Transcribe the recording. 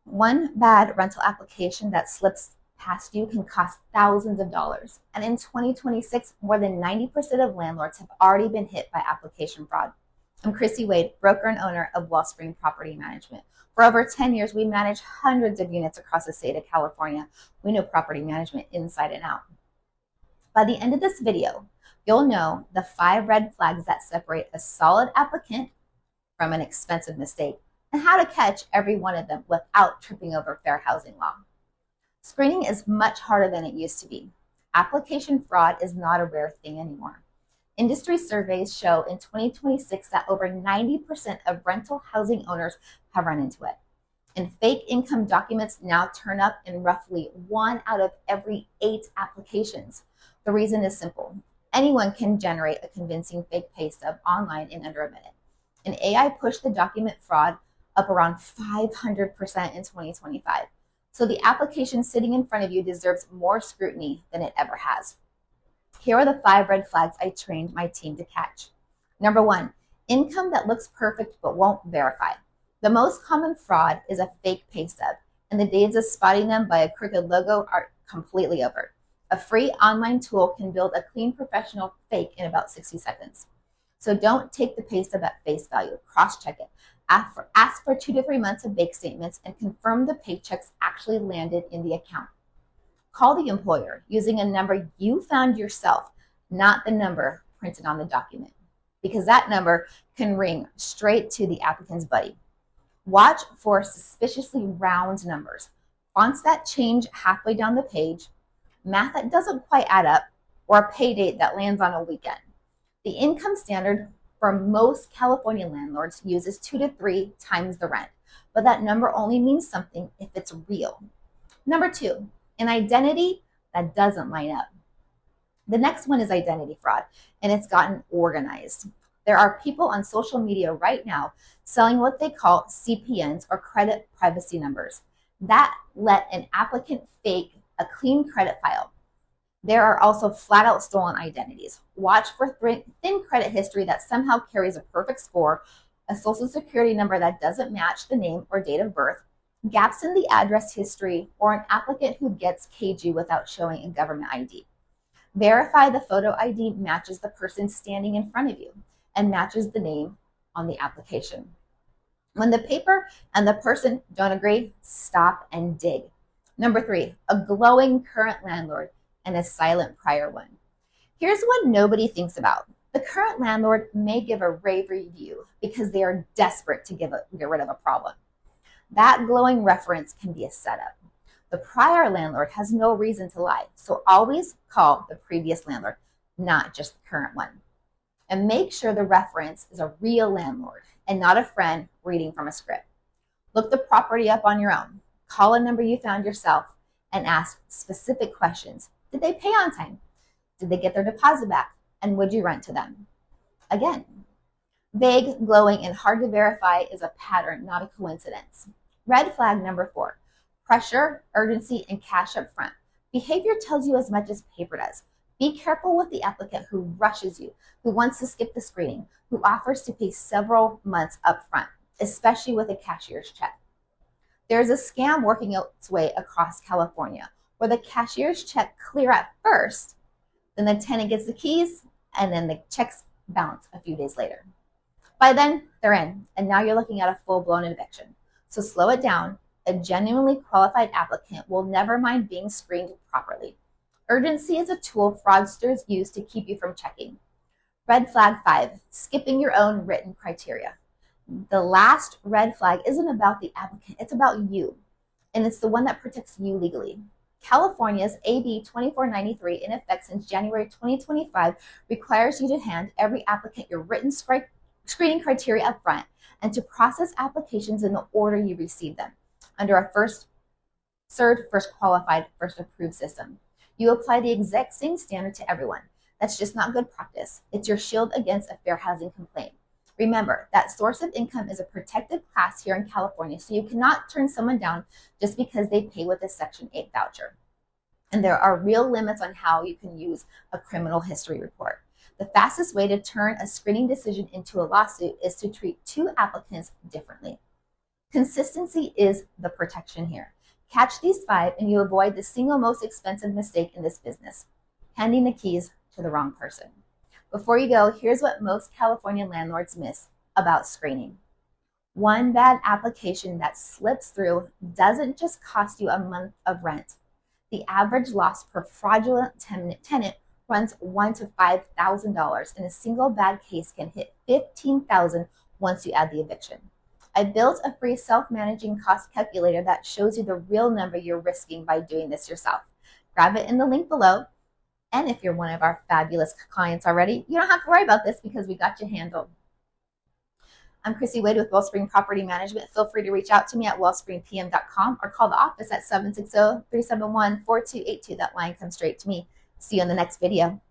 One bad rental application that slips past you can cost thousands of dollars. And in 2026, more than 90% of landlords have already been hit by application fraud. I'm Chrissy Wade, broker and owner of Wellspring Property Management. For over 10 years, we manage hundreds of units across the state of California. We know property management inside and out. By the end of this video, you'll know the 5 red flags that separate a solid applicant from an expensive mistake, and how to catch every one of them without tripping over fair housing law. Screening is much harder than it used to be. Application fraud is not a rare thing anymore. Industry surveys show in 2026 that over 90% of rental housing owners have run into it. And fake income documents now turn up in roughly 1 out of every 8 applications. The reason is simple. Anyone can generate a convincing fake pay stub online in under a minute. And AI pushed the document fraud up around 500% in 2025. So the application sitting in front of you deserves more scrutiny than it ever has. Here are the 5 red flags I trained my team to catch. Number 1, income that looks perfect but won't verify. The most common fraud is a fake pay stub, and the days of spotting them by a crooked logo are completely over. A free online tool can build a clean professional fake in about 60 seconds. So don't take the pay stub at face value. Cross-check it. Ask for 2 to 3 months of bank statements and confirm the paychecks actually landed in the account. Call the employer using a number you found yourself, not the number printed on the document, because that number can ring straight to the applicant's buddy. Watch for suspiciously round numbers, fonts that change halfway down the page, math that doesn't quite add up, or a pay date that lands on a weekend. The income standard for most California landlords uses 2 to 3 times the rent, but that number only means something if it's real. Number 2, an identity that doesn't line up. The next one is identity fraud, and it's gotten organized. There are people on social media right now selling what they call CPNs, or credit privacy numbers, that let an applicant fake a clean credit file. There are also flat-out stolen identities. Watch for thin credit history that somehow carries a perfect score, a social security number that doesn't match the name or date of birth, gaps in the address history, or an applicant who gets cagey without showing a government ID. Verify the photo ID matches the person standing in front of you and matches the name on the application. When the paper and the person don't agree, stop and dig. Number 3, a glowing current landlord and a silent prior one. Here's what nobody thinks about. The current landlord may give a rave review because they are desperate to get rid of a problem. That glowing reference can be a setup. The prior landlord has no reason to lie, so always call the previous landlord, not just the current one. And make sure the reference is a real landlord and not a friend reading from a script. Look the property up on your own. Call a number you found yourself and ask specific questions. Did they pay on time? Did they get their deposit back? And would you rent to them? Again, vague, glowing, and hard to verify is a pattern, not a coincidence. Red flag number 4, pressure, urgency, and cash up front. Behavior tells you as much as paper does. Be careful with the applicant who rushes you, who wants to skip the screening, who offers to pay several months up front, especially with a cashier's check. There's a scam working its way across California where the cashier's check clear at first, then the tenant gets the keys, and then the checks bounce a few days later. By then, they're in, and now you're looking at a full-blown eviction. So slow it down. A genuinely qualified applicant will never mind being screened properly. Urgency is a tool fraudsters use to keep you from checking. Red flag 5, skipping your own written criteria. The last red flag isn't about the applicant, it's about you, and it's the one that protects you legally. California's AB 2493, in effect since January 2025, requires you to hand every applicant your written screening criteria up front and to process applications in the order you receive them under a first served, first qualified, first approved system. You apply the exact same standard to everyone. That's just not good practice. It's your shield against a fair housing complaint. Remember, that source of income is a protected class here in California, so you cannot turn someone down just because they pay with a Section 8 voucher. And there are real limits on how you can use a criminal history report. The fastest way to turn a screening decision into a lawsuit is to treat 2 applicants differently. Consistency is the protection here. Catch these 5 and you avoid the single most expensive mistake in this business, handing the keys to the wrong person. Before you go, here's what most California landlords miss about screening. One bad application that slips through doesn't just cost you a month of rent. The average loss per fraudulent tenant runs $1,000 to $5,000, and a single bad case can hit $15,000 once you add the eviction. I built a free self-managing cost calculator that shows you the real number you're risking by doing this yourself. Grab it in the link below. And if you're one of our fabulous clients already, you don't have to worry about this because we got you handled. I'm Chrissy Wade with Wellspring Property Management. Feel free to reach out to me at wellspringpm.com or call the office at 760-371-4282. That line comes straight to me. See you in the next video.